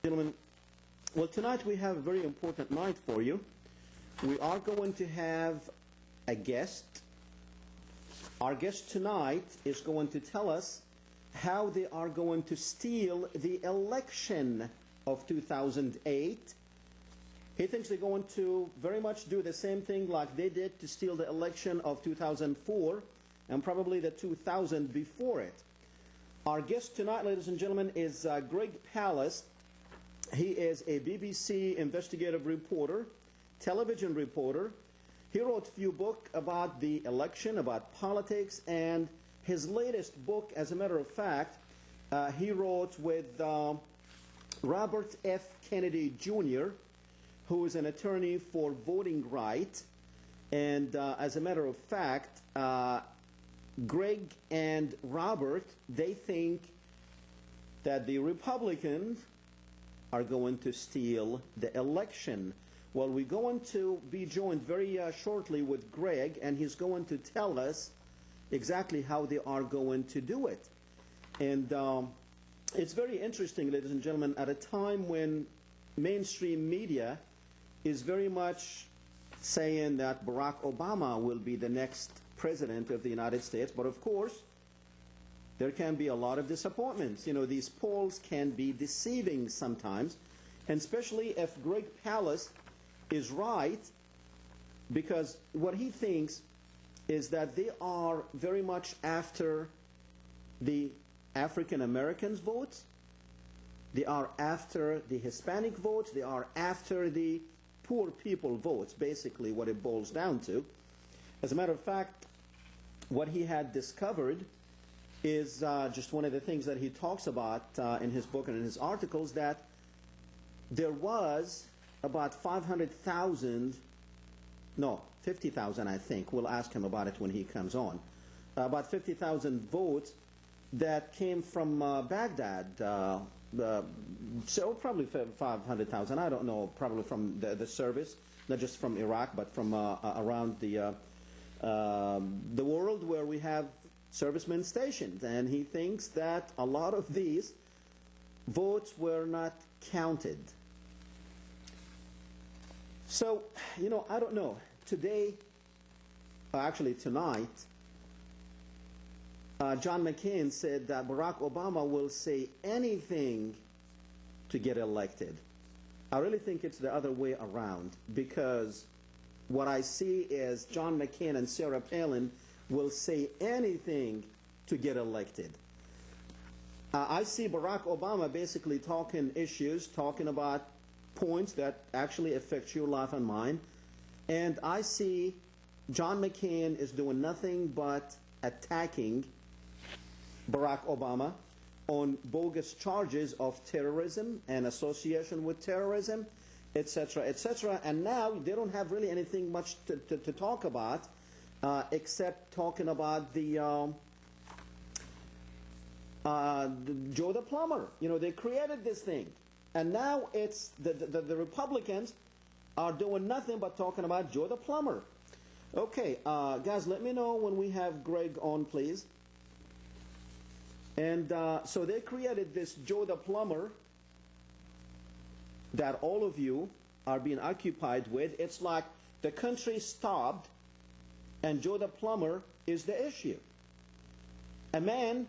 Gentlemen, well, tonight we have a very important night for you. We are going to have a guest. Our guest tonight is going to tell us how they are going to steal the election of 2008. He thinks they're going to very much do the same thing like they did to steal the election of 2004 and probably the 2000 before it. Our guest tonight, ladies and gentlemen, is Greg Palast. He is a BBC investigative reporter, television reporter. He wrote a few books about the election, about politics, and his latest book, as a matter of fact, he wrote with Robert F. Kennedy Jr., who is an attorney for voting rights. And as a matter of fact, Greg and Robert, they think that the Republicans are going to steal the election. Well, we're going to be joined very shortly with Greg, and he's going to tell us exactly how they are going to do it. And it's very interesting, ladies and gentlemen, at a time when mainstream media is very much saying that Barack Obama will be the next president of the United States, but of course, there can be a lot of disappointments. You know, these polls can be deceiving sometimes, and especially if Greg Palast is right, because what he thinks is that they are very much after the African Americans' votes, they are after the Hispanic votes, they are after the poor people votes, basically what it boils down to. As a matter of fact, what he had discovered is just one of the things that he talks about in his book and in his articles, that there was about 500,000, no, 50,000 I think, we'll ask him about it when he comes on, about 50,000 votes that came from Baghdad, so probably 500,000, I don't know, probably from the service, not just from Iraq, but from around the world where we have servicemen stationed. And he thinks that a lot of these votes were not counted. So, you know, I don't know. Today, actually tonight, John McCain said that Barack Obama will say anything to get elected. I really think it's the other way around, because what I see is John McCain and Sarah Palin will say anything to get elected. I see Barack Obama basically talking issues, talking about points that actually affect your life and mine. And I see John McCain is doing nothing but attacking Barack Obama on bogus charges of terrorism and association with terrorism, etc., etc. And now they don't have really anything much to talk about, except talking about the Joe the plumber. You know, they created this thing, and now it's the Republicans are doing nothing but talking about Joe the plumber. Okay, guys, let me know when we have Greg on, please. And so they created this Joe the plumber that all of you are being occupied with. It's like the country stopped, and Joe the plumber is the issue. A man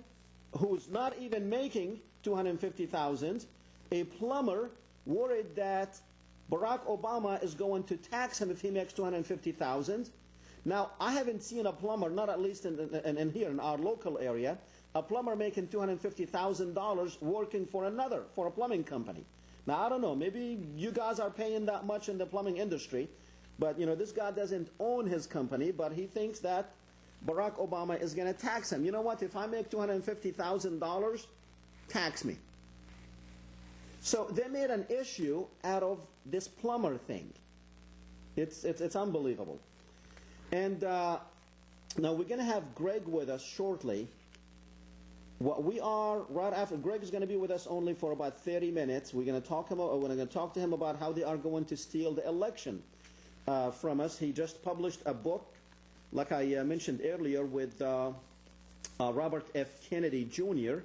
who's not even making $250,000, a plumber worried that Barack Obama is going to tax him if he makes $250,000. Now, I haven't seen a plumber, not at least in here in our local area, a plumber making $250,000 working for a plumbing company. Now, I don't know, maybe you guys are paying that much in the plumbing industry, but, you know, this guy doesn't own his company, but he thinks that Barack Obama is going to tax him. You know what? If I make $250,000, tax me. So they made an issue out of this plumber thing. It's unbelievable. And now we're going to have Greg with us shortly. What we are right after Greg is going to be with us only for about 30 minutes. We're going to talk to him about how they are going to steal the election from us. He just published a book, like I mentioned earlier, with Robert F. Kennedy Jr.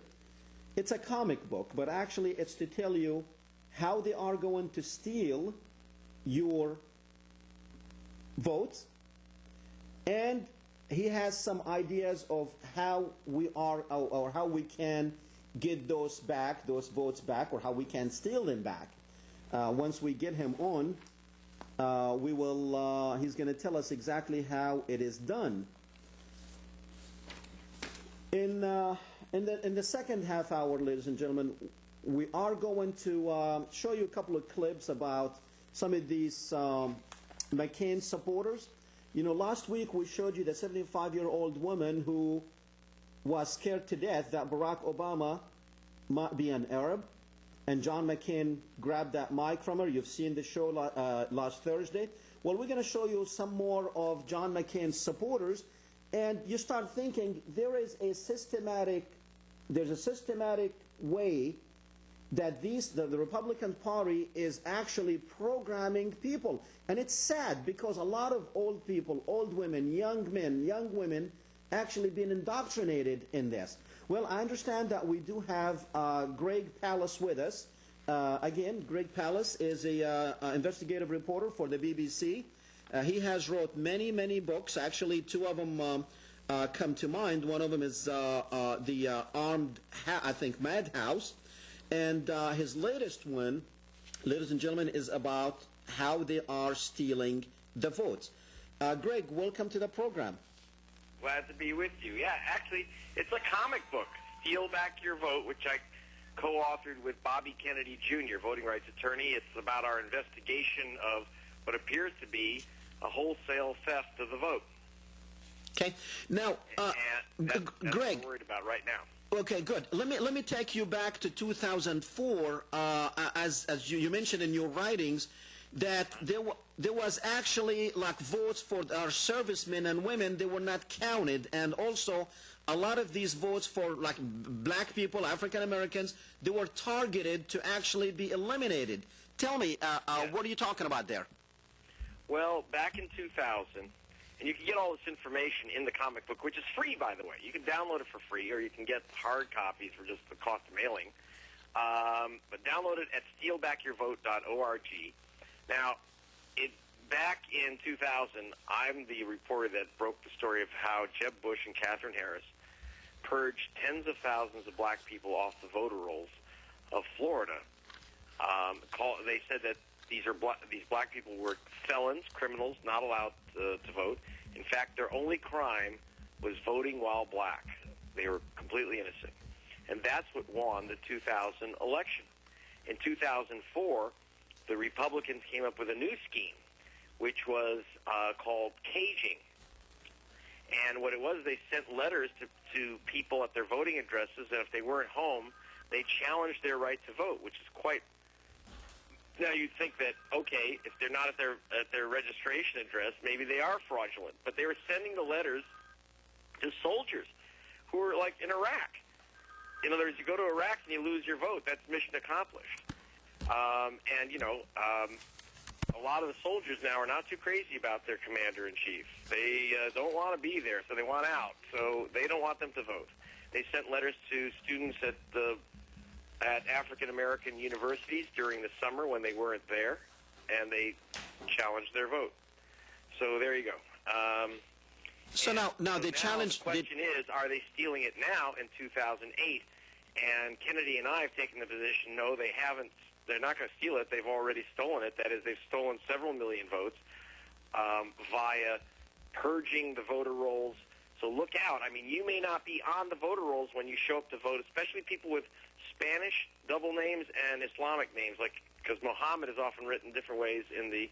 It's a comic book, but actually it's to tell you how they are going to steal your votes, and he has some ideas of how we are, or how we can get those votes back, or how we can steal them back. Once we get him on, he's going to tell us exactly how it is done. In the second half hour, ladies and gentlemen, we are going to show you a couple of clips about some of these McCain supporters. You know, last week we showed you the 75-year-old woman who was scared to death that Barack Obama might be an Arab, and John McCain grabbed that mic from her. You've seen the show last Thursday. Well, we're going to show you some more of John McCain's supporters, and you start thinking there's a systematic way that the Republican Party is actually programming people. And it's sad because a lot of old people, old women, young men, young women, actually been indoctrinated in this. Well, I understand that we do have Greg Palast with us. Again, Greg Palast is an investigative reporter for the BBC. He has wrote many, many books. Actually, two of them come to mind. One of them is the Armed, I think, Madhouse. And his latest one, ladies and gentlemen, is about how they are stealing the votes. Greg, welcome to the program. Glad to be with you. Yeah, actually, it's a comic book, Steal Back Your Vote, which I co-authored with Bobby Kennedy Jr., voting rights attorney. It's about our investigation of what appears to be a wholesale theft of the vote. Okay. Now, that's Greg, what I'm worried about right now. Okay, good. Let me take you back to 2004. As you mentioned in your writings, that there was actually like votes for our servicemen and women. They were not counted, and also a lot of these votes for like black people, African Americans, they were targeted to actually be eliminated. Tell me, what are you talking about there? Well, back in 2000. And you can get all this information in the comic book, which is free, by the way. You can download it for free, or you can get hard copies for just the cost of mailing. But download it at stealbackyourvote.org. Now, back in 2000, I'm the reporter that broke the story of how Jeb Bush and Katherine Harris purged tens of thousands of black people off the voter rolls of Florida. They said that these black people were felons, criminals, not allowed to vote. In fact, their only crime was voting while black. They were completely innocent. And that's what won the 2000 election. In 2004, the Republicans came up with a new scheme, which was called caging. And what it was, they sent letters to people at their voting addresses, and if they weren't home, they challenged their right to vote, which is quite... Now, you'd think that, okay, if they're not at their registration address, maybe they are fraudulent. But they were sending the letters to soldiers who were, like, in Iraq. In other words, you go to Iraq and you lose your vote. That's mission accomplished. And, you know, a lot of the soldiers now are not too crazy about their commander-in-chief. They don't want to be there, so they want out. So they don't want them to vote. They sent letters to students at African-American universities during the summer when they weren't there, and they challenged their vote. So there you go. Now they challenged... The question is, are they stealing it now in 2008? And Kennedy and I have taken the position, no, they haven't. They're not going to steal it. They've already stolen it. That is, they've stolen several million votes via purging the voter rolls. So look out. I mean, you may not be on the voter rolls when you show up to vote, especially people with Spanish double names and Islamic names, like because Muhammad is often written different ways in the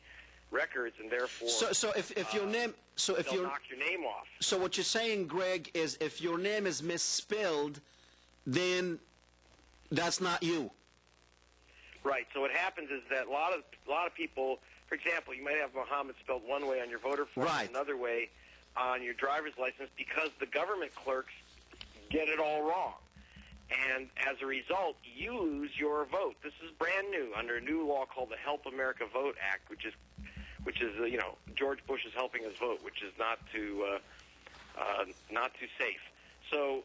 records, and therefore if your name, they'll knock your name off. So what you're saying, Greg, is if your name is misspelled, then that's not you. Right. So what happens is that a lot of people, for example, you might have Muhammad spelled one way on your voter form, right, another way on your driver's license, because the government clerks get it all wrong. And as a result, you lose your vote. This is brand new under a new law called the Help America Vote Act, which is you know, George Bush is helping us vote, which is not too safe. So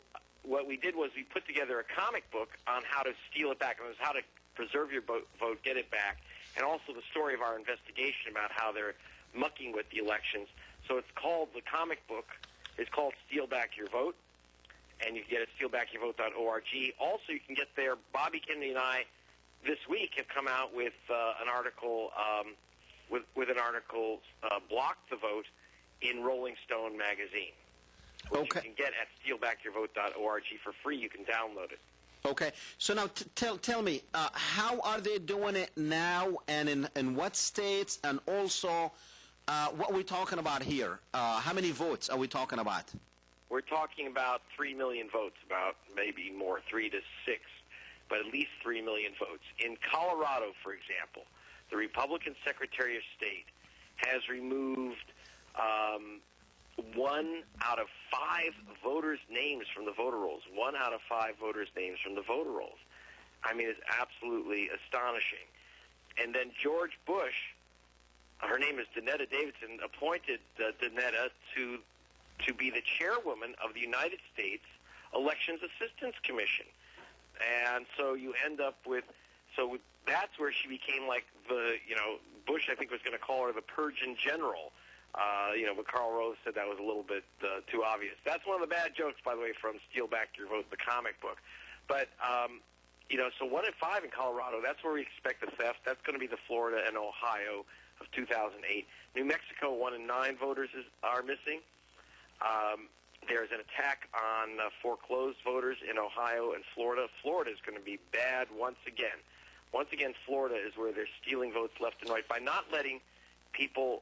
what we did was we put together a comic book on how to steal it back. It was how to preserve your vote, get it back, and also the story of our investigation about how they're mucking with the elections. So it's called, the comic book is called Steal Back Your Vote, and you can get it at stealbackyourvote.org. Also, you can get there, Bobby Kennedy and I this week have come out with an article, Block the Vote in Rolling Stone magazine, which you can get at stealbackyourvote.org for free. You can download it. Okay. So now tell me, how are they doing it now, and in what states, and also what we're talking about here? How many votes are we talking about? We're talking about 3 million votes, about maybe more, 3 to 6, but at least 3 million votes. In Colorado, for example, the Republican Secretary of State has removed 1 out of 5 voters' names from the voter rolls. 1 out of 5 voters' names from the voter rolls. I mean, it's absolutely astonishing. And then George Bush, her name is Danetta Davidson, appointed Danetta to be the chairwoman of the United States Elections Assistance Commission. And so you end up with, so that's where she became like the, Bush, I think, was going to call her the Purgeon General. But Karl Rove said that was a little bit too obvious. That's one of the bad jokes, by the way, from Steal Back Your Vote, the comic book. But, so 1 in 5 in Colorado, that's where we expect the theft. That's going to be the Florida and Ohio of 2008. New Mexico, 1 in 9 voters are missing. There's an attack on foreclosed voters in Ohio and Florida. Florida is going to be bad once again. Once again, Florida is where they're stealing votes left and right by not letting people.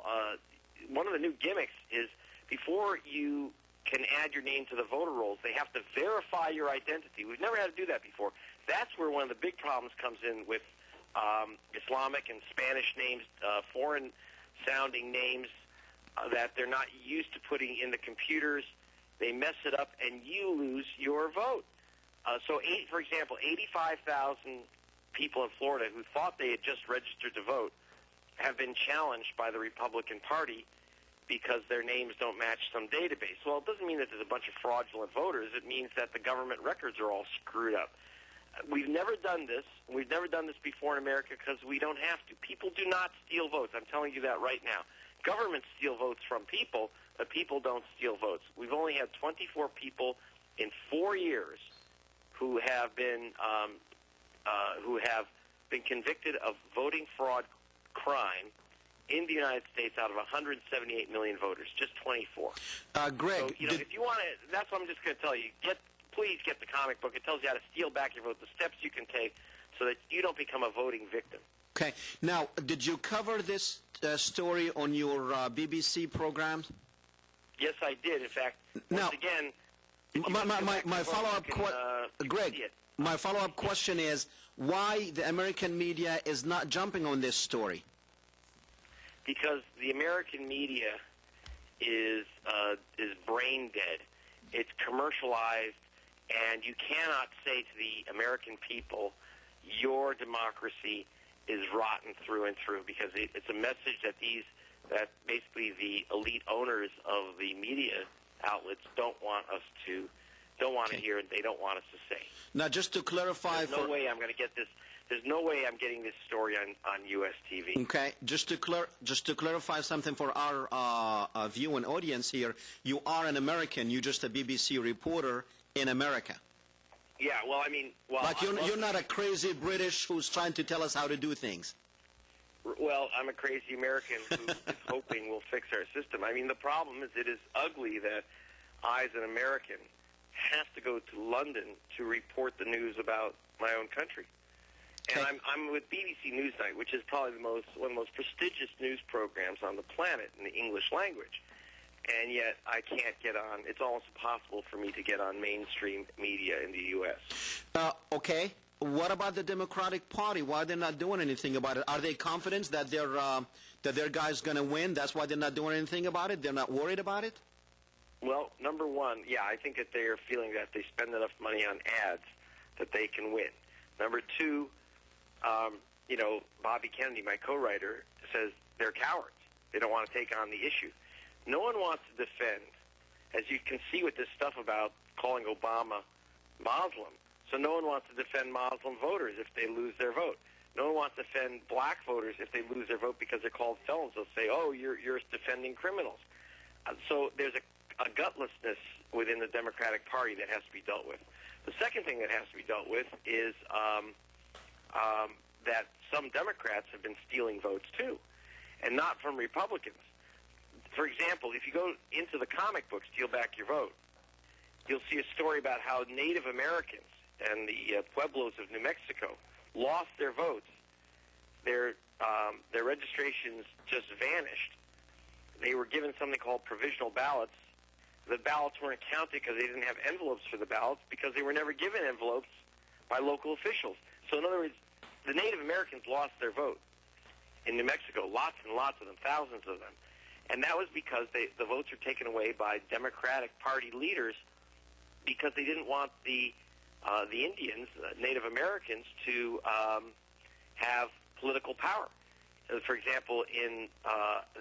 One of the new gimmicks is before you can add your name to the voter rolls, they have to verify your identity. We've never had to do that before. That's where one of the big problems comes in with Islamic and Spanish names, foreign-sounding names that they're not used to putting in the computers. They mess it up, and you lose your vote. For example, 85,000 people in Florida who thought they had just registered to vote have been challenged by the Republican Party because their names don't match some database. Well, it doesn't mean that there's a bunch of fraudulent voters. It means that the government records are all screwed up. We've never done this. We've never done this before in America because we don't have to. People do not steal votes. I'm telling you that right now. Governments steal votes from people, but people don't steal votes. We've only had 24 people in 4 years who have been convicted of voting fraud crime in the United States out of 178 million voters, just 24. Greg, so, if you want to, that's what I'm just going to tell you. Please get the comic book. It tells you how to steal back your vote, the steps you can take so that you don't become a voting victim. Okay. Now, did you cover this story on your BBC programs? Yes, I did. In fact, once again, my follow-up Greg, my follow-up question is why the American media is not jumping on this story? Because the American media is brain dead. It's commercialized, and you cannot say to the American people, your democracy is rotten through and through, because it's a message that basically the elite owners of the media outlets don't want to hear, and they don't want us to say. Now, just to clarify, there's no way I'm going to get this. There's no way I'm getting this story on U.S. TV. Okay, just to clarify something for our viewing audience here, you are an American. You're just a BBC reporter in America. Yeah, well, I mean, like you're not a crazy British who's trying to tell us how to do things. Well, I'm a crazy American who is hoping we'll fix our system. I mean, the problem is it is ugly that I, as an American, have to go to London to report the news about my own country. And I'm with BBC Newsnight, which is probably one of the most prestigious news programs on the planet in the English language. And yet I can't get on. It's almost impossible for me to get on mainstream media in the U.S. Okay. What about the Democratic Party? Why are they not doing anything about it? Are they confident that their guy's going to win? That's why they're not doing anything about it? They're not worried about it? Well, number one, yeah, I think that they are feeling that if they spend enough money on ads that they can win. Number two, Bobby Kennedy, my co-writer, says they're cowards. They don't want to take on the issue. No one wants to defend, as you can see with this stuff about calling Obama Muslim. So no one wants to defend Muslim voters if they lose their vote. No one wants to defend black voters if they lose their vote because they're called felons. They'll say, oh, you're defending criminals. So there's a gutlessness within the Democratic Party that has to be dealt with. The second thing that has to be dealt with is that some Democrats have been stealing votes too, and not from Republicans. For example, if you go into the comic book, Steal Back Your Vote, you'll see a story about how Native Americans and the Pueblos of New Mexico lost their votes. Their registrations just vanished. They were given something called provisional ballots. The ballots weren't counted because they didn't have envelopes for the ballots because they were never given envelopes by local officials. So in other words, the Native Americans lost their vote in New Mexico, lots and lots of them, thousands of them. And that was because the votes were taken away by Democratic Party leaders because they didn't want the Indians, Native Americans, to have political power. For example, in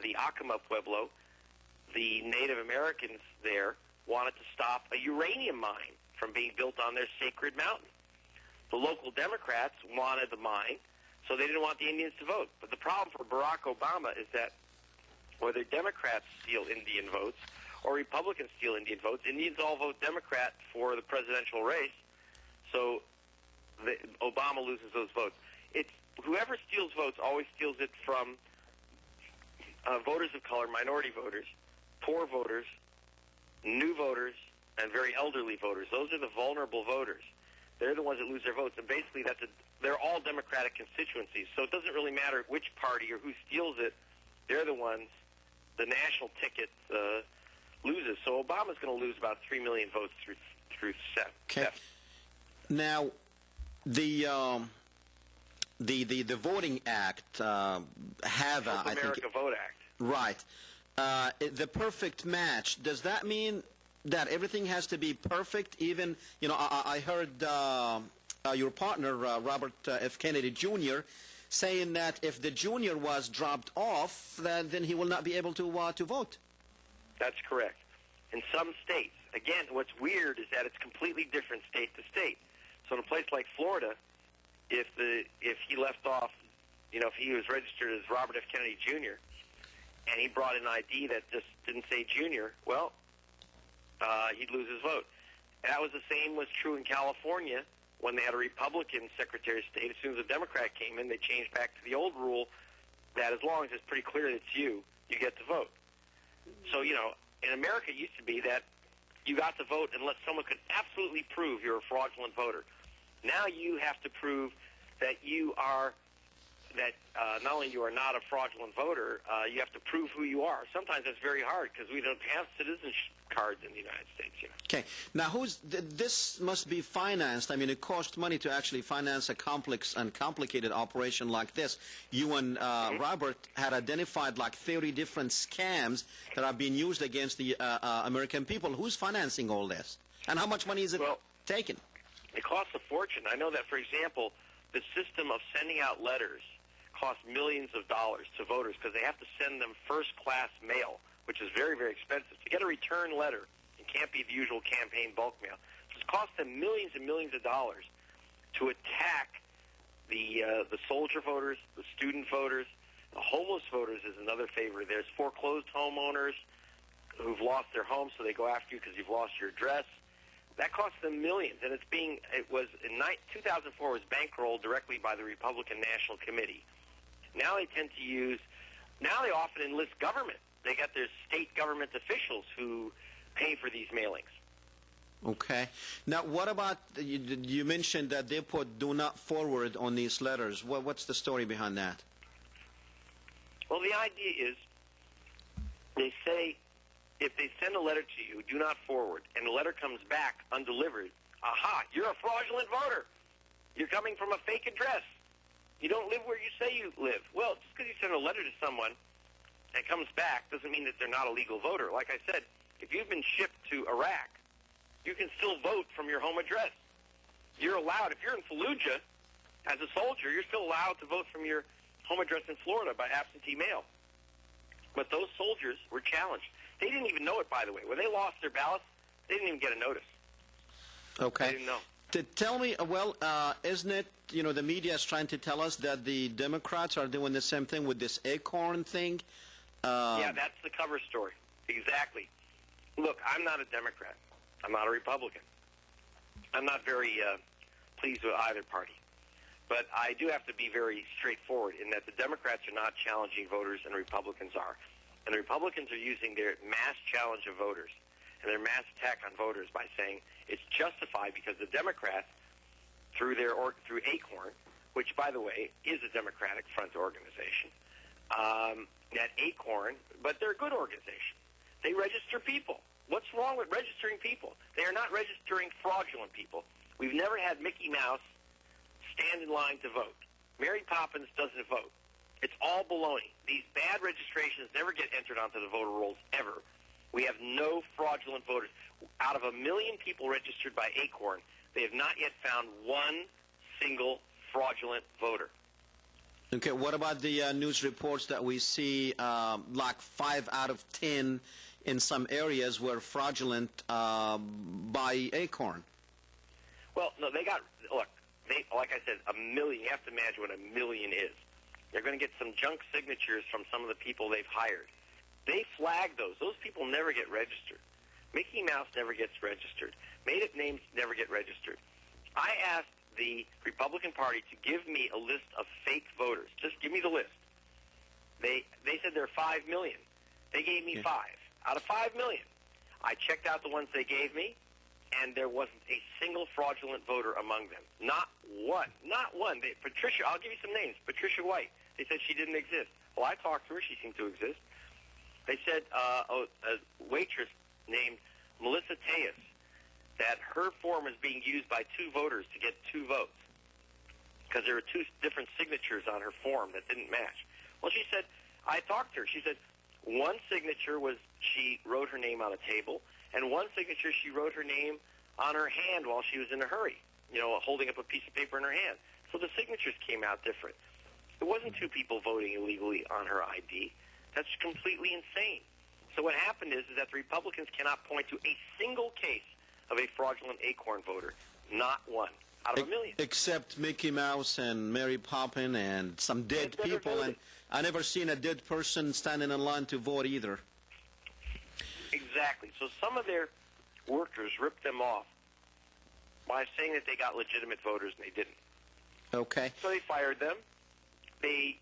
the Acoma Pueblo, the Native Americans there wanted to stop a uranium mine from being built on their sacred mountain. The local Democrats wanted the mine, so they didn't want the Indians to vote. But the problem for Barack Obama is that whether Democrats steal Indian votes or Republicans steal Indian votes, Indians all vote Democrat for the presidential race, so Obama loses those votes. Whoever steals votes always steals it from voters of color, minority voters, poor voters, new voters, and very elderly voters. Those are the vulnerable voters. They're the ones that lose their votes, and basically they're all Democratic constituencies, so it doesn't really matter which party or who steals it. They're the ones, the national ticket loses. So Obama's going to lose about 3 million votes through theft. Okay. Now, the Voting Act, Help America Vote Act. Right. The perfect match, does that mean that everything has to be perfect? Even, I heard your partner, Robert F. Kennedy Jr., saying that if the junior was dropped off, then he will not be able to vote. That's correct. In some states, again, what's weird is that it's completely different state to state. So in a place like Florida, if he left off, if he was registered as Robert F. Kennedy Jr., and he brought an ID that just didn't say junior, well, he'd lose his vote. That was the same was true in California when they had a Republican Secretary of State. As soon as a Democrat came in, they changed back to the old rule that as long as it's pretty clear that it's you get to vote. So, in America it used to be that you got to vote unless someone could absolutely prove you're a fraudulent voter. Now you have to prove that not only you are not a fraudulent voter, you have to prove who you are. Sometimes that's very hard because we don't have citizenship cards in the United States. Okay. Now, this must be financed. I mean, it costs money to actually finance a complex and complicated operation like this. You and Robert had identified like 30 different scams that are being used against the American people. Who's financing all this? And how much money is it taking? It costs a fortune. I know that, for example, the system of sending out letters costs millions of dollars to voters because they have to send them first-class mail, which is very, very expensive. To get a return letter, it can't be the usual campaign bulk mail. So it's cost them millions and millions of dollars to attack the soldier voters, the student voters. The homeless voters is another favorite. There's foreclosed homeowners who've lost their homes, so they go after you because you've lost your address. That costs them millions, and 2004 was bankrolled directly by the Republican National Committee. Now they they often enlist government. They got their state government officials who pay for these mailings. Okay. Now, what about, you mentioned that they put do not forward on these letters. What's the story behind that? Well, the idea is they say if they send a letter to you, do not forward, and the letter comes back undelivered, aha, you're a fraudulent voter. You're coming from a fake address. You don't live where you say you live. Well, just because you send a letter to someone and it comes back doesn't mean that they're not a legal voter. Like I said, if you've been shipped to Iraq, you can still vote from your home address. You're allowed, if you're in Fallujah as a soldier, you're still allowed to vote from your home address in Florida by absentee mail. But those soldiers were challenged. They didn't even know it, by the way. When they lost their ballots, they didn't even get a notice. Okay. I didn't know. Tell me, well, isn't it, the media is trying to tell us that the Democrats are doing the same thing with this acorn thing? Yeah, that's the cover story. Exactly. Look, I'm not a Democrat. I'm not a Republican. I'm not very pleased with either party. But I do have to be very straightforward in that the Democrats are not challenging voters and Republicans are. And the Republicans are using their mass challenge of voters and their mass attack on voters by saying it's justified because the Democrats, through ACORN, which, by the way, is a Democratic Front organization, that ACORN, but they're a good organization. They register people. What's wrong with registering people? They are not registering fraudulent people. We've never had Mickey Mouse stand in line to vote. Mary Poppins doesn't vote. It's all baloney. These bad registrations never get entered onto the voter rolls ever. We have no fraudulent voters. Out of 1 million people registered by ACORN, they have not yet found one single fraudulent voter. Okay, what about the news reports that we see, like 5 out of 10 in some areas were fraudulent by ACORN? Well, no, like I said, 1 million. You have to imagine what 1 million is. They're going to get some junk signatures from some of the people they've hired. They flag those. Those people never get registered. Mickey Mouse never gets registered. Made-up names never get registered. I asked the Republican Party to give me a list of fake voters. Just give me the list. They said there are 5 million. They gave me 5 out of 5 million. I checked out the ones they gave me, and there wasn't a single fraudulent voter among them. Not one. Not one. Patricia, I'll give you some names. Patricia White. They said she didn't exist. Well, I talked to her. She seemed to exist. They said a waitress named Melissa Tejas, that her form is being used by 2 voters to get 2 votes because there were 2 different signatures on her form that didn't match. Well, she said, I talked to her. She said one signature was she wrote her name on a table, and one signature she wrote her name on her hand while she was in a hurry, holding up a piece of paper in her hand. So the signatures came out different. It wasn't 2 people voting illegally on her ID. That's completely insane. So what happened is that the Republicans cannot point to a single case of a fraudulent ACORN voter. Not one out of 1 million. Except Mickey Mouse and Mary Poppins and some dead people. And I never seen a dead person standing in line to vote either. Exactly. So some of their workers ripped them off by saying that they got legitimate voters and they didn't. Okay. So they fired them. They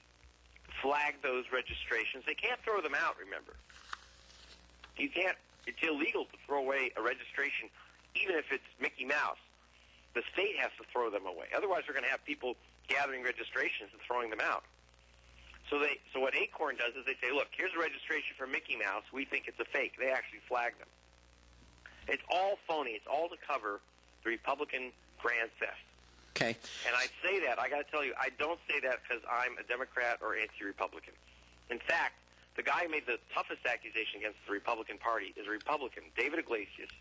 flagged those registrations. They can't throw them out, remember. You can't. It's illegal to throw away a registration, even if it's Mickey Mouse. The state has to throw them away. Otherwise, we're going to have people gathering registrations and throwing them out. So what ACORN does is they say, look, here's a registration for Mickey Mouse. We think it's a fake. They actually flag them. It's all phony. It's all to cover the Republican grand theft. Okay. And I say that, I got to tell you, I don't say that because I'm a Democrat or anti-Republican. In fact, the guy who made the toughest accusation against the Republican Party is a Republican, David Iglesias,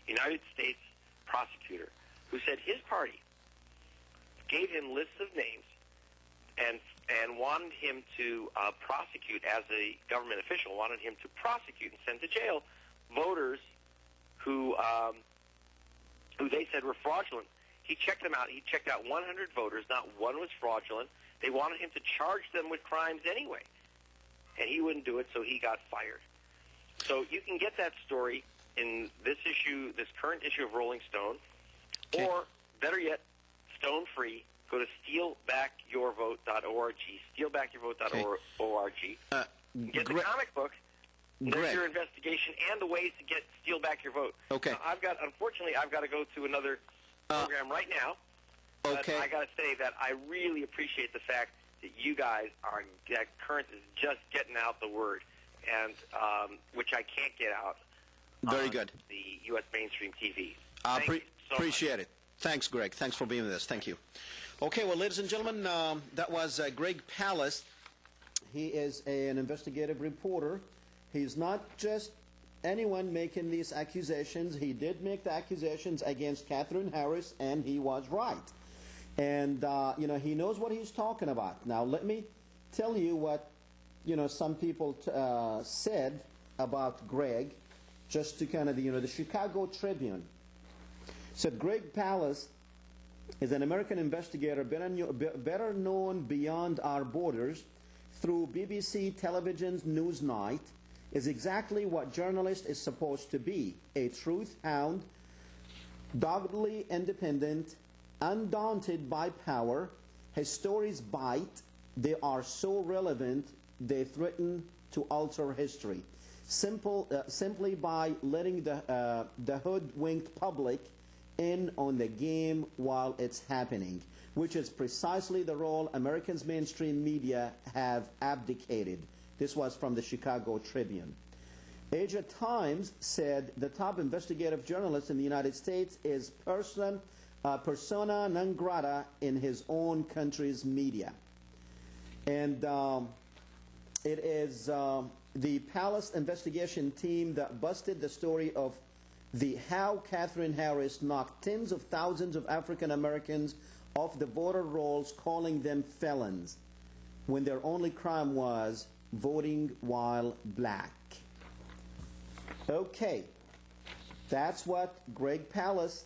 United States prosecutor, who said his party gave him lists of names and wanted him to prosecute as a government official, wanted him to prosecute and send to jail voters who they said were fraudulent. He checked them out. He checked out 100 voters. Not one was fraudulent. They wanted him to charge them with crimes anyway. And he wouldn't do it, so he got fired. So you can get that story in this issue, this current issue of Rolling Stone, or better yet, Stone Free. Go to stealbackyourvote.org, stealbackyourvote.org. Get the comic book. There's your investigation and the ways to get Steal Back Your Vote. Okay. Now, unfortunately, I've got to go to another program right now. Okay. But I got to say that I really appreciate the fact that you guys that Current is just getting out the word, and which I can't get out. Very good. The U.S. mainstream TV. Appreciate it. Thanks, Greg. Thanks for being with us. Thank you. Okay, well, ladies and gentlemen, that was Greg Palast. He is an investigative reporter. He's not just anyone making these accusations. He did make the accusations against Catherine Harris, and he was right. And, he knows what he's talking about. Now, let me tell you what, some people said about Greg, just to kind of, the Chicago Tribune. Said Greg Palast is an American investigator better known beyond our borders through BBC Television's Newsnight, is exactly what journalist is supposed to be, a truth hound, doggedly independent, undaunted by power. His stories bite. They are so relevant they threaten to alter history. Simply by letting the hoodwinked public in on the game while it's happening, which is precisely the role Americans' mainstream media have abdicated. This was from the Chicago Tribune. Asia Times said the top investigative journalist in the United States is persona non grata in his own country's media. And it is the Palast investigation team that busted the story of how Catherine Harris knocked tens of thousands of African Americans off the voter rolls, calling them felons, when their only crime was voting while black. Okay, that's what Greg Palast,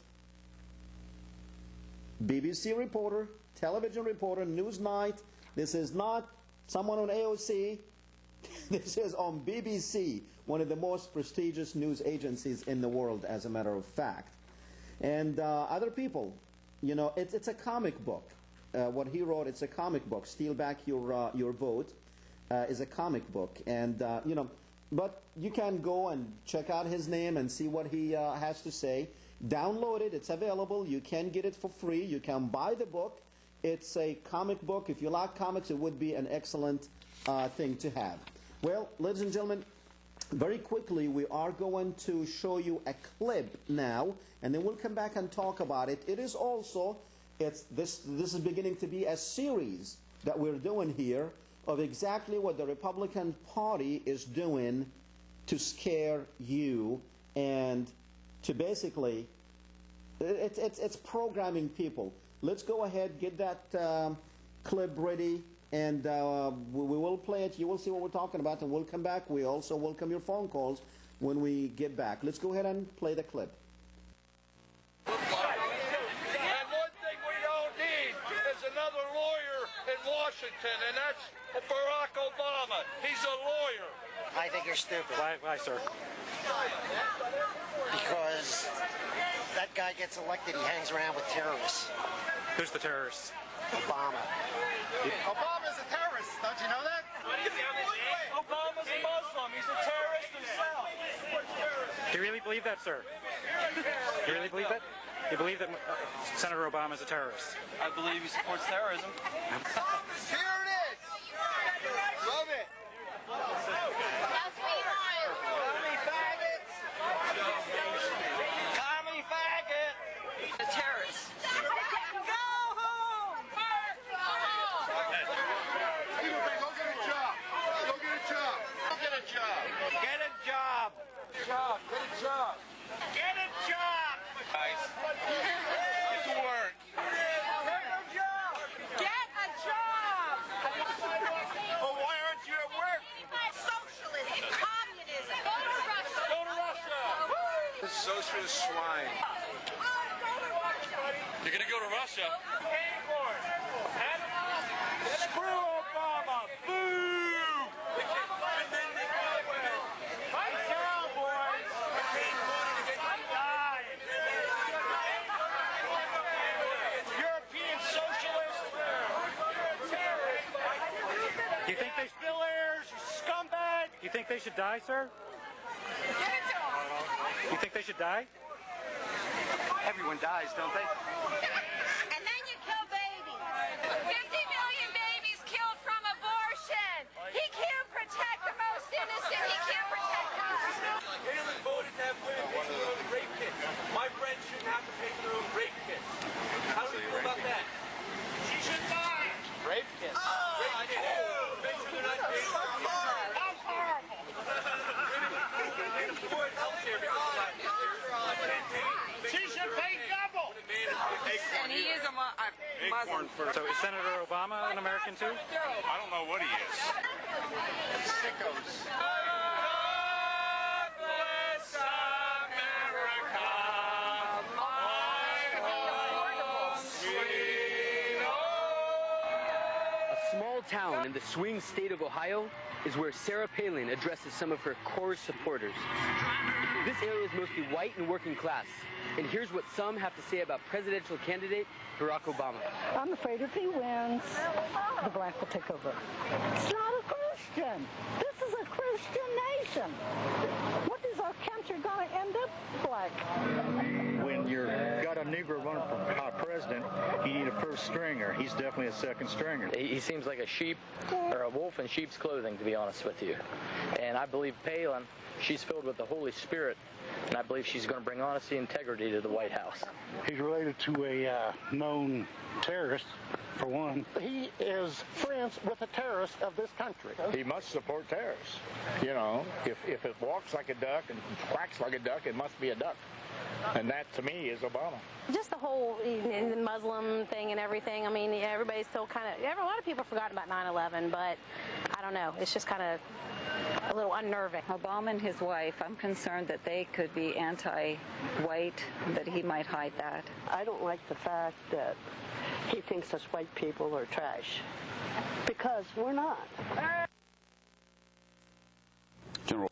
BBC reporter, television reporter, Newsnight. This is not someone on AOC. This is on BBC, one of the most prestigious news agencies in the world, as a matter of fact. And other people, you know, it's a comic book. What he wrote, it's a comic book. Steal Back Your Vote is a comic book. And, you know, but you can go and check out his name and see what he has to say. Download it. It's available. You can get it for free. You can buy the book. It's a comic book. If you like comics, it would be an excellent thing to have. Well, ladies and gentlemen, very quickly, we are going to show you a clip now, and then we'll come back and talk about it. It is also, this is beginning to be a series that we're doing here of exactly what the Republican Party is doing to scare you and to basically, it's programming people. Let's go ahead, get that clip ready, and we will play it. You will see what we're talking about, and we'll come back. We also welcome your phone calls when we get back. Let's go ahead and play the clip. And one thing we don't need is another lawyer in Washington, and that's Barack Obama. He's a lawyer. I think you're stupid. Why, sir? Because that guy gets elected, he hangs around with terrorists. Who's the terrorist? Obama. Obama's a terrorist, don't you know that? Obama's a Muslim. He's a terrorist himself. Do you really believe that, sir? Do you really believe that? You believe that Senator Obama is a terrorist? I believe he supports terrorism. Here it is! Love it! Commie faggots! Commie faggot! A terrorist. Go home! Go get a job! Go get a job! Go get a job! Get a job! Job! Get a job! Get a job! Guys, get to work. Get a job. Well, why aren't you at work? Socialism, communism. Go to Russia. Go to Russia. Socialist swine. You're gonna go to Russia? Pay for it. Screw Obama. Boo! Fight down, boys. Die. European socialists. You're a terrorist. You think they Bill Ayers, you scumbag. You think they should die, sir? You think they should die? Everyone dies, don't they? And then you kill babies. 50 million babies killed from abortion. He can't protect the most innocent. He can't protect us. Hillary voted to have women pay for their own rape kits. My friends shouldn't have to pay for their own rape kits. How do you feel about that? She should die. Rape kiss. Rape kits. Make sure they're not paid for. That's horrible. Women can afford health care because of that. She should pay double. And he is a Muslim. So is Senator Obama an American too? I don't know what he is. Sickos. God bless America. small town in the swing state of Ohio is where Sarah Palin addresses some of her core supporters. This area is mostly white and working class. And here's what some have to say about presidential candidate Barack Obama. I'm afraid if he wins, the black will take over. It's not a Christian. This is a Christian nation. What is our country going to end up like? When you've got a Negro running for president, you need a first stringer. He's definitely a second stringer. He seems like a sheep or a wolf in sheep's clothing, to be honest with you. And I believe Palin, she's filled with the Holy Spirit, and I believe she's going to bring honesty and integrity to the White House. He's related to a known terrorist, for one. He is friends with the terrorists of this country. He must support terrorists. You know, if it walks like a duck and quacks like a duck, it must be a duck. And that, to me, is Obama. Just the whole the Muslim thing and everything. I mean, everybody's still kind of, a lot of people have forgotten about 9/11, but I don't know. It's just kind of a little unnerving. Obama and his wife, I'm concerned that they could be anti-white, that he might hide that. I don't like the fact that he thinks us white people are trash, because we're not. General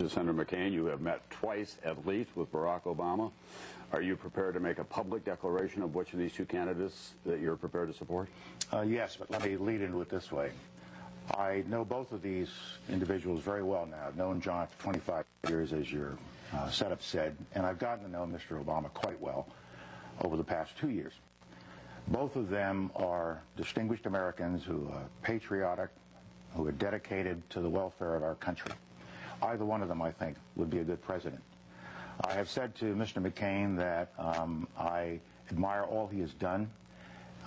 Senator McCain, you have met twice at least with Barack Obama. Are you prepared to make a public declaration of which of these two candidates that you're prepared to support? Yes, but let me lead into it this way. I know both of these individuals very well now. I've known John for 25 years, as your setup said, and I've gotten to know Mr. Obama quite well over the past 2 years. Both of them are distinguished Americans who are patriotic, who are dedicated to the welfare of our country. Either one of them, I think, would be a good president. I have said to Mr. McCain that I admire all he has done.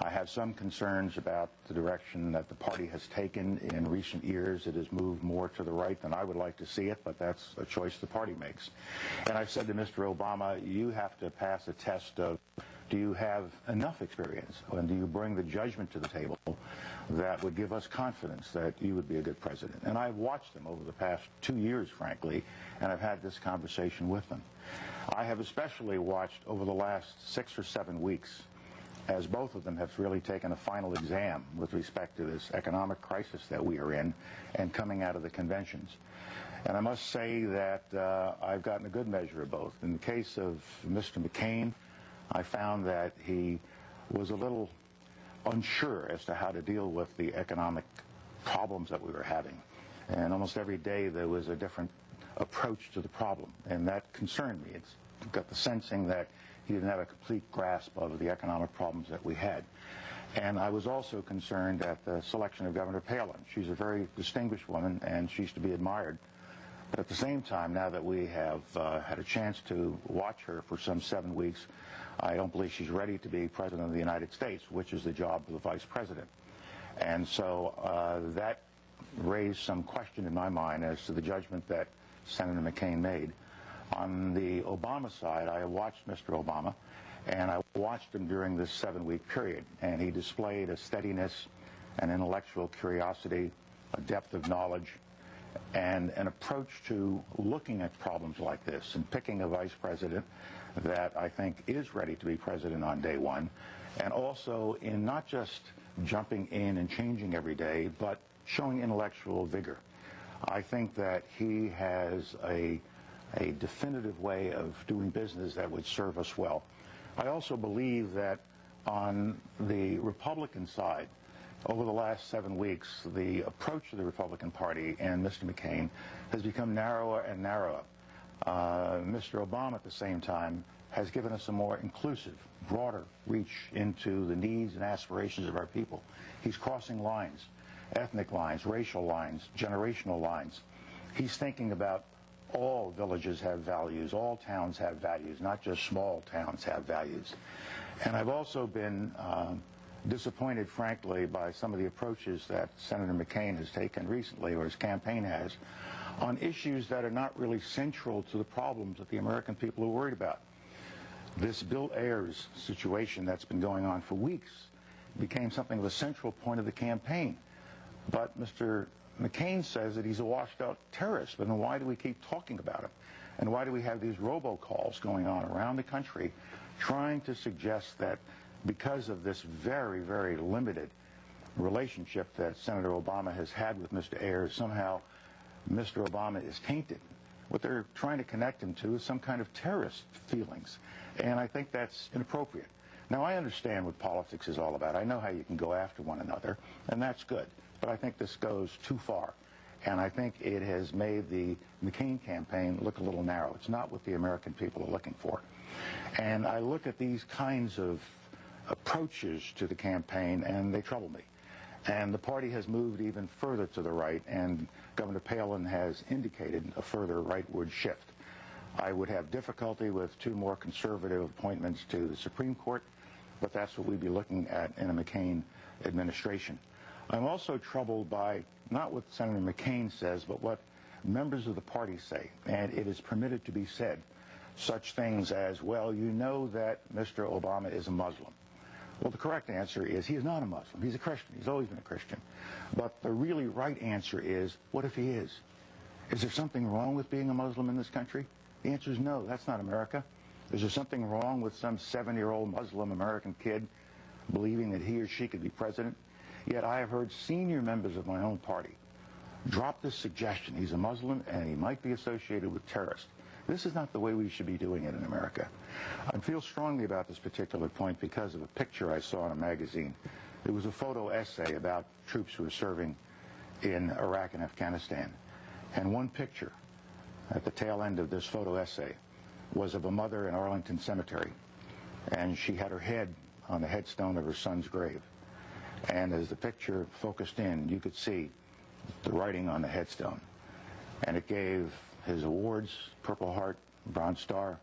I have some concerns about the direction that the party has taken in recent years. It has moved more to the right than I would like to see it, but that's a choice the party makes. And I've said to Mr. Obama, you have to pass a test of, do you have enough experience, and do you bring the judgment to the table that would give us confidence that you would be a good president? And I've watched them over the past 2 years, frankly, and I've had this conversation with them. I have especially watched over the last 6 or 7 weeks as both of them have really taken a final exam with respect to this economic crisis that we are in and coming out of the conventions. And I must say that I've gotten a good measure of both. In the case of Mr. McCain, I found that he was a little unsure as to how to deal with the economic problems that we were having. And almost every day there was a different approach to the problem, and that concerned me. It's got the sensing that he didn't have a complete grasp of the economic problems that we had. And I was also concerned at the selection of Governor Palin. She's a very distinguished woman, and she's to be admired. But at the same time, now that we have had a chance to watch her for some 7 weeks, I don't believe she's ready to be President of the United States, which is the job of the Vice President. And so that raised some question in my mind as to the judgment that Senator McCain made. On the Obama side, I watched Mr. Obama, and I watched him during this 7-week period, and he displayed a steadiness, an intellectual curiosity, a depth of knowledge, and an approach to looking at problems like this and picking a vice president that I think is ready to be president on day one, and also in not just jumping in and changing every day, but showing intellectual vigor. I think that he has a definitive way of doing business that would serve us well. I also believe that on the Republican side, over the last 7 weeks, the approach of the Republican Party and Mr. McCain has become narrower and narrower. Mr. Obama, at the same time, has given us a more inclusive, broader reach into the needs and aspirations of our people. He's crossing lines, ethnic lines, racial lines, generational lines. He's thinking about all villages have values, all towns have values, not just small towns have values. And I've also been disappointed, frankly, by some of the approaches that Senator McCain has taken recently, or his campaign has, on issues that are not really central to the problems that the American people are worried about. This Bill Ayers situation that's been going on for weeks became something of a central point of the campaign. But Mr. McCain says that he's a washed-out terrorist, but then why do we keep talking about him? And why do we have these robocalls going on around the country trying to suggest that because of this very, very limited relationship that Senator Obama has had with Mr. Ayers, somehow Mr. Obama is tainted. What they're trying to connect him to is some kind of terrorist feelings, and I think that's inappropriate. Now, I understand what politics is all about. I know how you can go after one another, and that's good, but I think this goes too far, and I think it has made the McCain campaign look a little narrow. It's not what the American people are looking for, and I look at these kinds of approaches to the campaign, and they trouble me. And the party has moved even further to the right, and Governor Palin has indicated a further rightward shift. I would have difficulty with 2 more conservative appointments to the Supreme Court, but that's what we'd be looking at in a McCain administration. I'm also troubled by not what Senator McCain says, but what members of the party say, and it is permitted to be said. Such things as, well, you know that Mr. Obama is a Muslim. Well, the correct answer is he is not a Muslim. He's a Christian. He's always been a Christian. But the really right answer is, what if he is? Is there something wrong with being a Muslim in this country? The answer is no. That's not America. Is there something wrong with some 7-year-old Muslim American kid believing that he or she could be president? Yet I have heard senior members of my own party drop this suggestion. He's a Muslim and he might be associated with terrorists. This is not the way we should be doing it in America. I feel strongly about this particular point because of a picture I saw in a magazine. It was a photo essay about troops who were serving in Iraq and Afghanistan. And one picture at the tail end of this photo essay was of a mother in Arlington Cemetery. And she had her head on the headstone of her son's grave. And as the picture focused in, you could see the writing on the headstone. And it gave his awards, Purple Heart, Bronze Star,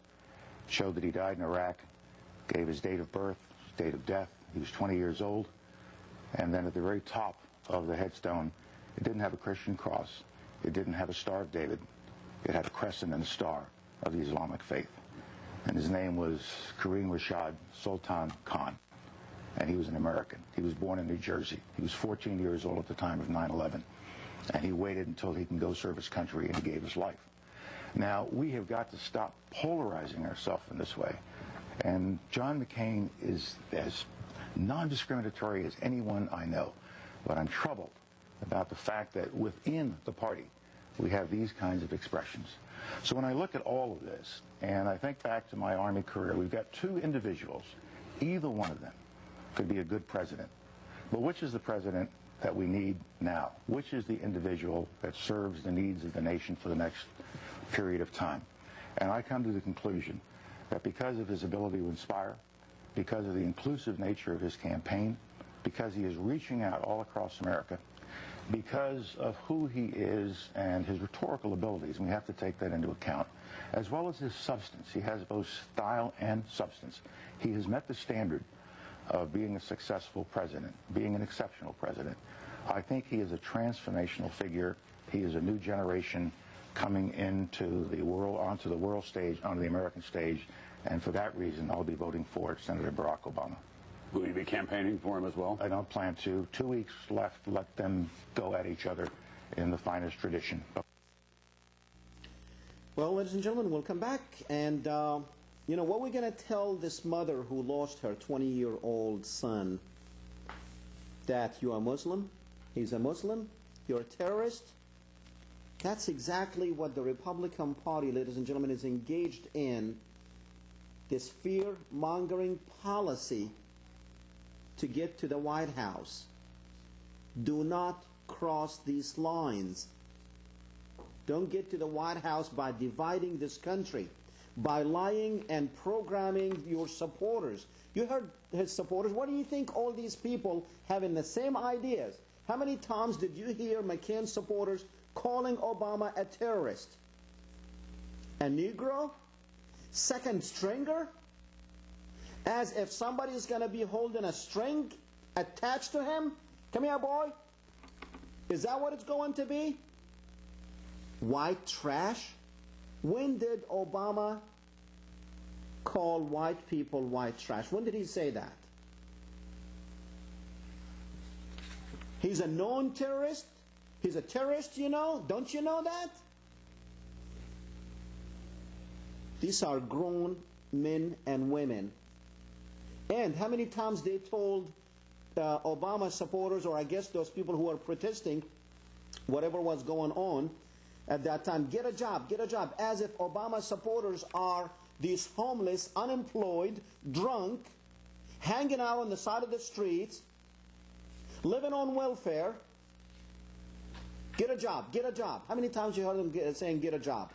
showed that he died in Iraq, gave his date of birth, his date of death. He was 20 years old. And then at the very top of the headstone, it didn't have a Christian cross. It didn't have a Star of David. It had a crescent and a star of the Islamic faith. And his name was Kareem Rashad Sultan Khan. And he was an American. He was born in New Jersey. He was 14 years old at the time of 9/11. And he waited until he can go serve his country, and he gave his life. Now, we have got to stop polarizing ourselves in this way. And John McCain is as non-discriminatory as anyone I know. But I'm troubled about the fact that within the party, we have these kinds of expressions. So when I look at all of this, and I think back to my Army career, we've got 2 individuals. Either one of them could be a good president. But which is the president that we need now? Which is the individual that serves the needs of the nation for the next period of time? And I come to the conclusion that because of his ability to inspire, because of the inclusive nature of his campaign, because he is reaching out all across America, because of who he is and his rhetorical abilities, and we have to take that into account, as well as his substance. He has both style and substance. He has met the standard of being a successful president, being an exceptional president. I think he is a transformational figure. He is a new generation coming into the world, onto the world stage, onto the American stage, and for that reason, I'll be voting for Senator Barack Obama. Will you be campaigning for him as well? I don't plan to. 2 weeks left. Let them go at each other in the finest tradition. Well, ladies and gentlemen, we'll come back, and you know, what we're going to tell this mother who lost her 20-year-old son, that you are Muslim, he's a Muslim, you're a terrorist. That's exactly what the Republican Party, ladies and gentlemen, is engaged in, this fear-mongering policy to get to the White House. Do not cross these lines. Don't get to the White House by dividing this country, by lying and programming your supporters. You heard his supporters. What do you think all these people having the same ideas? How many times did you hear McCain supporters calling Obama a terrorist? A Negro? Second stringer? As if somebody's going to be holding a string attached to him? Come here, boy. Is that what it's going to be? White trash? When did Obama call white people white trash? When did he say that? He's a known terrorist? He's a terrorist, you know? Don't you know that? These are grown men and women. And how many times they told Obama supporters, or I guess those people who are protesting, whatever was going on at that time, get a job, as if Obama supporters are these homeless, unemployed, drunk, hanging out on the side of the streets, living on welfare. Get a job, get a job. How many times you heard them saying get a job?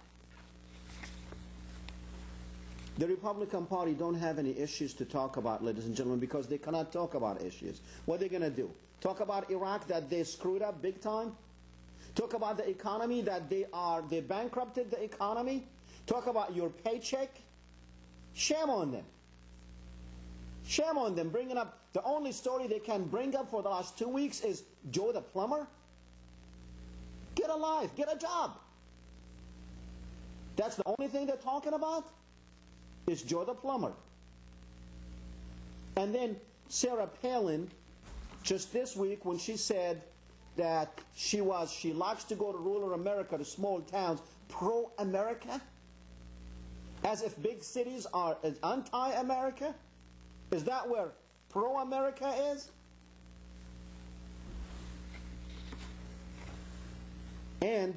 The Republican Party don't have any issues to talk about, ladies and gentlemen, because they cannot talk about issues. What are they going to do? Talk about Iraq, that they screwed up big time? Talk about the economy, that they bankrupted the economy? Talk about your paycheck? Shame on them. Shame on them, bringing up, the only story they can bring up for the last 2 weeks is Joe the plumber. Get a life, get a job. That's the only thing they're talking about? Is Joe the plumber. And then Sarah Palin, just this week, when she said that she likes to go to rural America, to small towns, pro-America, as if big cities are anti-America. Is that where pro-America is? And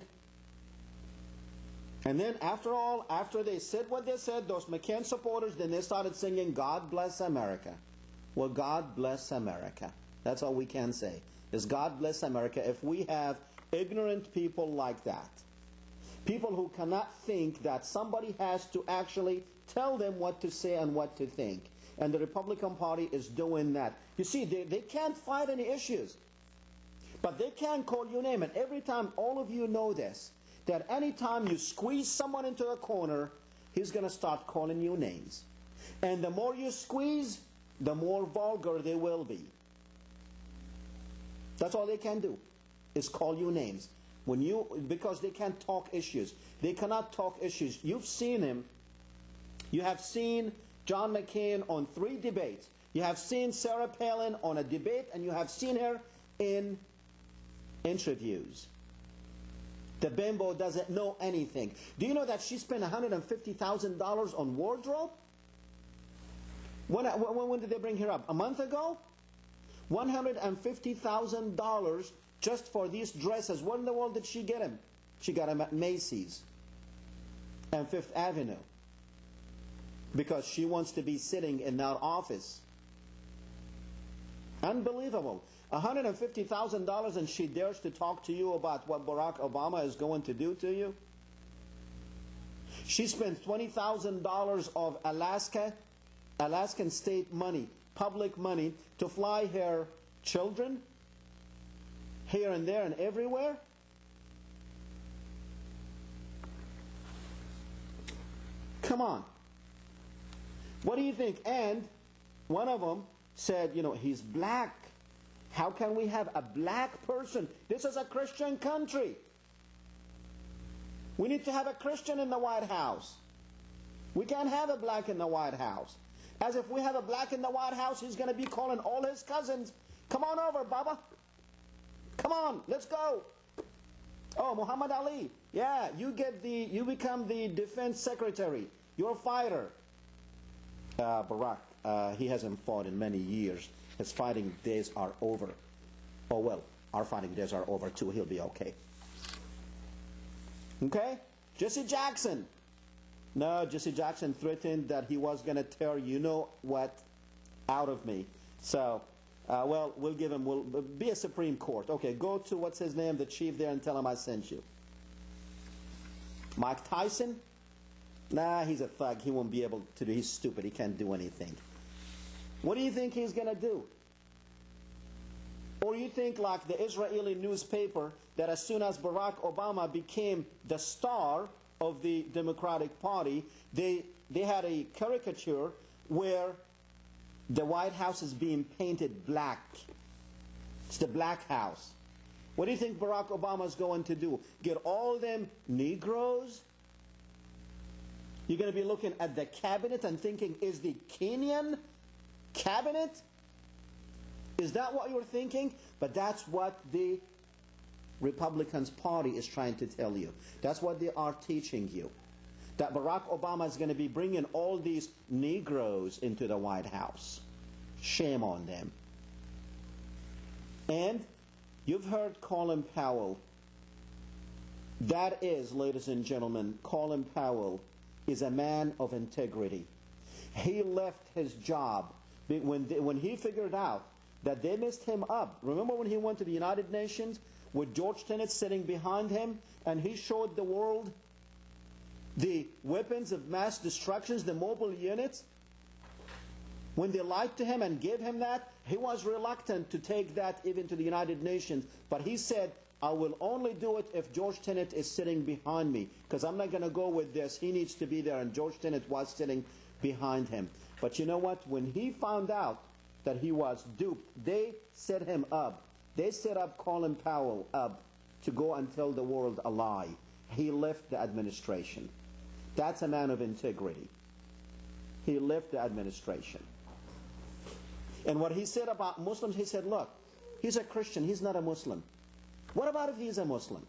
then after they said what they said, those McCain supporters, then they started singing, God bless America. Well, God bless America. That's all we can say, is God bless America, if we have ignorant people like that. People who cannot think that somebody has to actually tell them what to say and what to think. And the Republican Party is doing that. You see, they can't fight any issues, but they can call you name. And every time, all of you know this, that any time you squeeze someone into a corner, he's going to start calling you names. And the more you squeeze, the more vulgar they will be. That's all they can do, is call you names. Because they can't talk issues. They cannot talk issues. You've seen him. You have seen John McCain on 3 debates. You have seen Sarah Palin on a debate, and you have seen her in interviews. The bimbo doesn't know anything. Do you know that she spent $150,000 on wardrobe? When did they bring her up? A month ago? $150,000 just for these dresses. What in the world did she get him? She got him at Macy's and Fifth Avenue, because she wants to be sitting in that office. Unbelievable. $150,000, and she dares to talk to you about what Barack Obama is going to do to you? She spent $20,000 of Alaskan state money, public money, to fly her children here and there and everywhere? Come on. What do you think? And one of them said, you know, he's black. How can we have a black person? This is a Christian country. We need to have a Christian in the White House. We can't have a black in the White House. As if we have a black in the White House, he's going to be calling all his cousins, come on over, Baba. Come on, let's go. Oh, Muhammad Ali. Yeah, you become the defense secretary. You're a fighter. Barack, he hasn't fought in many years. His fighting days are over. Oh, well, our fighting days are over too. He'll be okay. Okay? Jesse Jackson. No, Jesse Jackson threatened that he was going to tear you-know-what out of me. So, well, we'll be a Supreme Court. Okay, go to, what's his name, the chief there, and tell him I sent you. Mike Tyson? Nah, he's a thug. He won't be able to do. He's stupid. He can't do anything. What do you think he's going to do? Or you think, like the Israeli newspaper, that as soon as Barack Obama became the star of the Democratic Party, they had a caricature where the White House is being painted black. It's the black house. What do you think Barack Obama is going to do? Get all them Negroes? You're going to be looking at the cabinet and thinking, is the Kenyan cabinet? Is that what you're thinking? But that's what the Republicans Party is trying to tell you. That's what they are teaching you. That Barack Obama is going to be bringing all these Negroes into the White House. Shame on them. And you've heard Colin Powell. That is, ladies and gentlemen, Colin Powell is a man of integrity. He left his job when he figured out that they messed him up. Remember when he went to the United Nations with George Tenet sitting behind him, and he showed the world the weapons of mass destruction, the mobile units? When they lied to him and gave him that, he was reluctant to take that even to the United Nations. But he said, I will only do it if George Tenet is sitting behind me, because I'm not going to go with this. He needs to be there, and George Tenet was sitting behind him. But you know what? When he found out that he was duped, they set him up. They set up Colin Powell up to go and tell the world a lie. He left the administration. That's a man of integrity. He left the administration. And what he said about Muslims, he said, look, he's a Christian, he's not a Muslim. What about if he's a Muslim?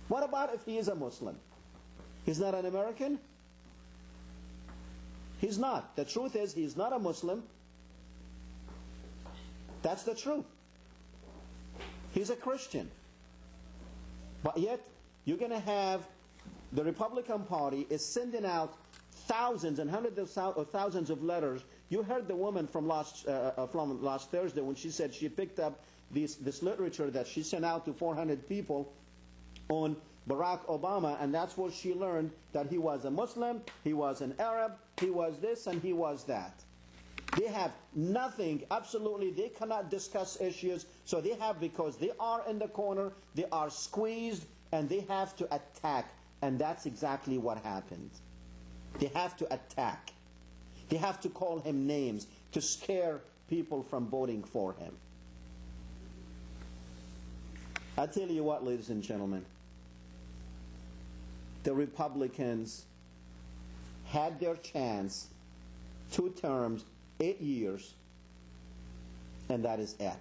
What about if he is a Muslim? He's not an American? He's not. The truth is, he's not a Muslim. That's the truth. He's a Christian. But yet, you're going to have the Republican Party is sending out thousands and hundreds of thousands of letters. You heard the woman from last Thursday when she said she picked up this literature that she sent out to 400 people on Barack Obama, and that's where she learned that he was a Muslim, he was an Arab, he was this, and he was that. They have nothing, absolutely, they cannot discuss issues, so they have, because they are in the corner, they are squeezed, and they have to attack, and that's exactly what happened. They have to attack. They have to call him names to scare people from voting for him. I tell you what, ladies and gentlemen, the Republicans had their chance, 2 terms, 8 years, and that is it.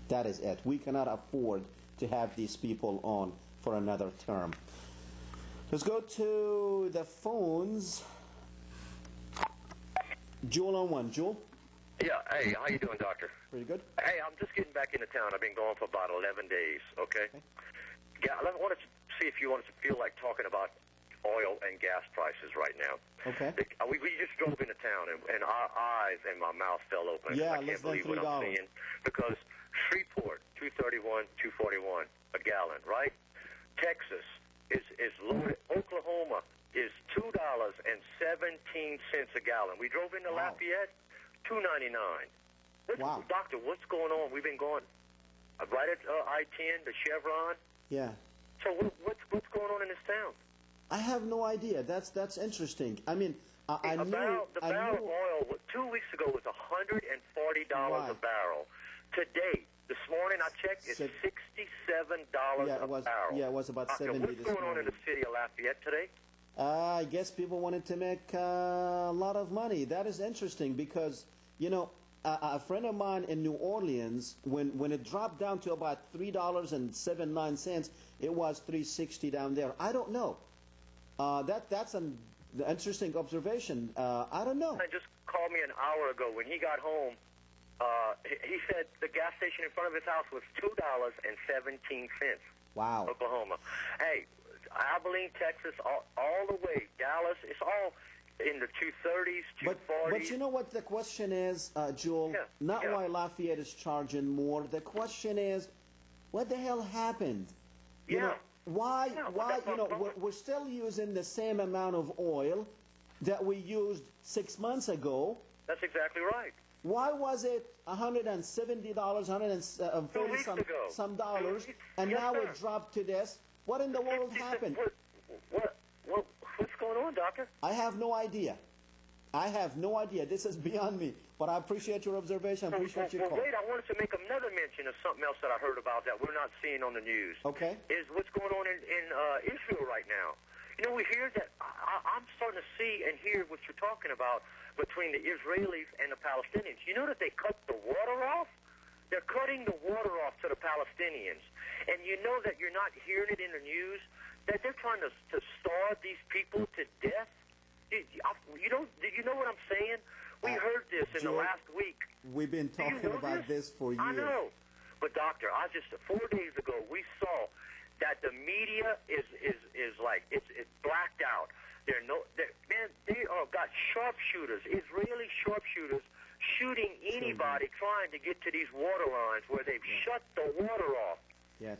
That is it. We cannot afford to have these people on for another term. Let's go to the phones. Jewel on one. Jewel? Yeah, hey, how you doing, doctor? Pretty good. Hey, I'm just getting back into town. I've been gone for about 11 days, okay? Yeah, I wanted to see if you wanted to feel like talking about oil and gas prices right now. Okay. We just drove into town, and our eyes and my mouth fell open. Yeah, I can't believe what I'm seeing. Because Shreveport, $2.31, $2.41 a gallon, right? Texas is loaded. Oklahoma is $2.17 a gallon. We drove into Lafayette, $2.99. Wow. Doctor, what's going on? We've been going right at I-10, the Chevron. Yeah. So what's going on in this town? I have no idea. That's interesting. I mean, I knew... The barrel of oil 2 weeks ago was $140 a barrel. Today, this morning I checked, it's $67 a barrel. Yeah, it was about Doctor, 70 what's this going on morning. in the city of Lafayette today? I guess people wanted to make a lot of money. That is interesting because, you know, a friend of mine in New Orleans, when it dropped down to about $3.79, it was $3.60 down there. I don't know. That's an interesting observation. I don't know. He just called me an hour ago. When he got home, he said the gas station in front of his house was $2.17. Wow. Oklahoma. Hey, Abilene, Texas, all the way. Dallas, it's all in the 230s, 240s. But you know what the question is, Joel? Not why Lafayette is charging more. The question is, what the hell happened? You know, why, you know, we're still using the same amount of oil that we used 6 months ago. That's exactly right. Why was it $170, $140 some dollars, and now it dropped to this? What in the world happened? What's going on, doctor? I have no idea. I have no idea. This is beyond me. But I appreciate your observation. I appreciate your call. Wait, I wanted to make another mention of something else that I heard about that we're not seeing on the news. Okay. Is what's going on in Israel right now. You know, we hear that. I'm starting to see and hear what you're talking about between the Israelis and the Palestinians. You know that they cut the water off? They're cutting the water off to the Palestinians. And you know that you're not hearing it in the news, that they're trying to starve these people to death? You know what I'm saying? We heard this in the last week. We've been talking about this for years. I know. But, Doctor, 4 days ago, we saw that the media is like, it's blacked out. They got sharpshooters, Israeli sharpshooters, shooting anybody trying to get to these water lines where they've shut the water off. Yes.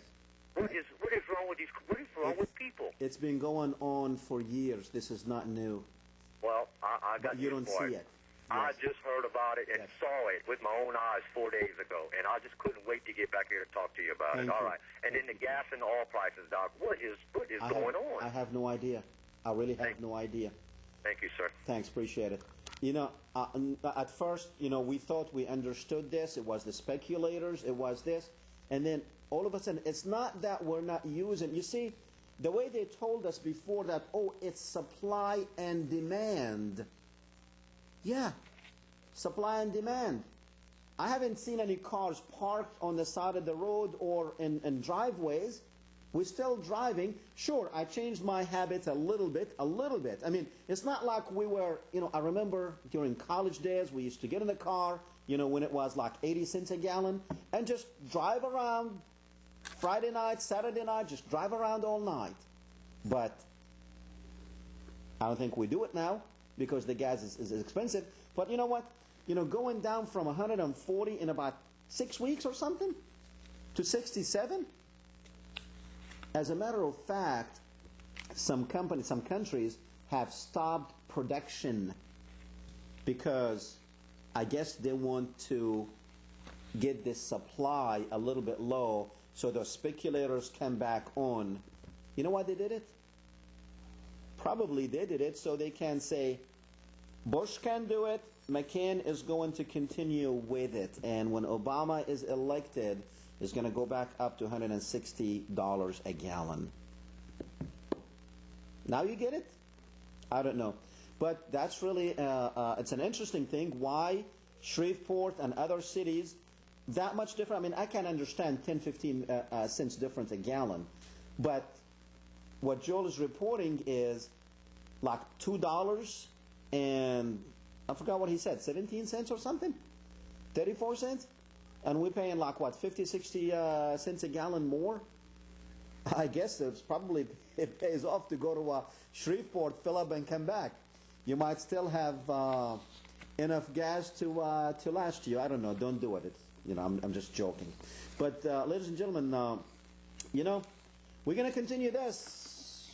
What is wrong with these? What is wrong with people? It's been going on for years. This is not new. Well, I got you don't see it. I just heard about it and saw it with my own eyes 4 days ago, and I just couldn't wait to get back here to talk to you about it. All right. And then the gas and the oil prices, Doc. What is going on? I have no idea. I really have no idea. Thank you, sir. Thanks, appreciate it. You know, at first, we thought we understood this. It was the speculators. It was this. And then all of a sudden, it's not that we're not using. You see, the way they told us before that, it's supply and demand. Yeah, supply and demand. I haven't seen any cars parked on the side of the road or in driveways. We're still driving. Sure, I changed my habits a little bit. I mean, it's not like we were, I remember during college days, we used to get in the car, when it was like 80 cents a gallon, and just drive around Friday night, Saturday night, just drive around all night. But I don't think we do it now because the gas is expensive. But you know what? Going down from 140 in about 6 weeks or something to 67. As a matter of fact, some countries have stopped production because I guess they want to get this supply a little bit low so the speculators come back on. You know why they did it? Probably they did it so they can say, Bush can do it, McCain is going to continue with it. And when Obama is elected, it's going to go back up to $160 a gallon. Now you get it? I don't know. But that's really, it's an interesting thing. Why Shreveport and other cities that much different? I mean, I can understand 10, 15 cents difference a gallon. But what Joel is reporting is like $2 and I forgot what he said, 17 cents or something? 34 cents? And we're paying like, what, 50, 60 cents a gallon more? I guess it pays off to go to Shreveport, fill up, and come back. You might still have enough gas to last you. I don't know. Don't do it. I'm just joking. But ladies and gentlemen, we're going to continue this.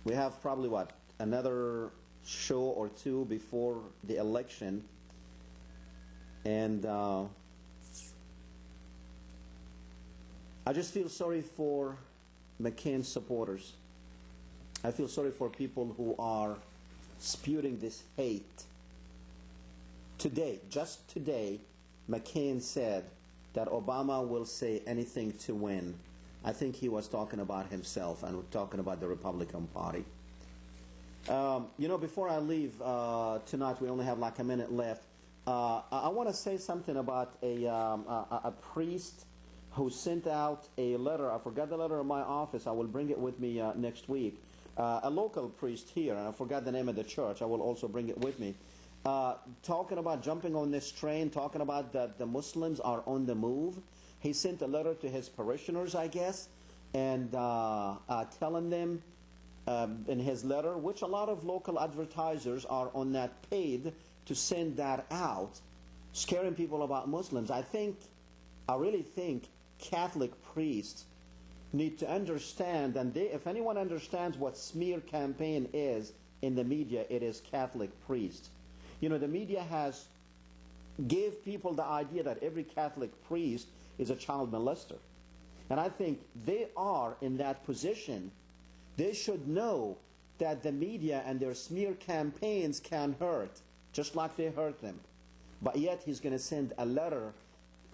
We have probably, another show or two before the election. And I just feel sorry for McCain's supporters. I feel sorry for people who are spewing this hate. Today, just today, McCain said that Obama will say anything to win. I think he was talking about himself and talking about the Republican Party. Before I leave tonight, we only have like a minute left. I want to say something about a priest who sent out a letter. I forgot the letter in my office. I will bring it with me next week. A local priest here, and I forgot the name of the church. I will also bring it with me. Talking about jumping on this train, talking about that the Muslims are on the move. He sent a letter to his parishioners, I guess, and telling them in his letter, which a lot of local advertisers are on that paid to send that out, scaring people about Muslims. I really think Catholic priests need to understand, and if anyone understands what smear campaign is in the media, it is Catholic priests. The media has gave people the idea that every Catholic priest is a child molester. And I think they are in that position. They should know that the media and their smear campaigns can hurt, just like they hurt them. But yet he's going to send a letter.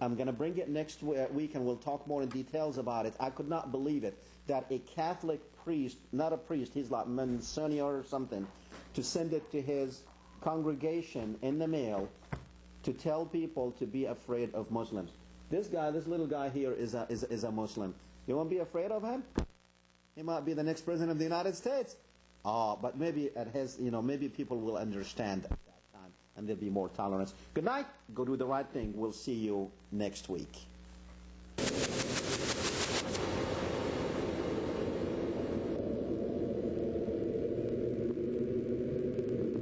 I'm going to bring it next week and we'll talk more in details about it. I could not believe it, that a Catholic priest, not a priest, he's like Monsignor or something, to send it to his congregation in the mail to tell people to be afraid of Muslims. This little guy here is a Muslim. You won't be afraid of him? He might be the next president of the United States. But maybe maybe people will understand at that time. and there'll be more tolerance. Good night. Go do the right thing. We'll see you next week.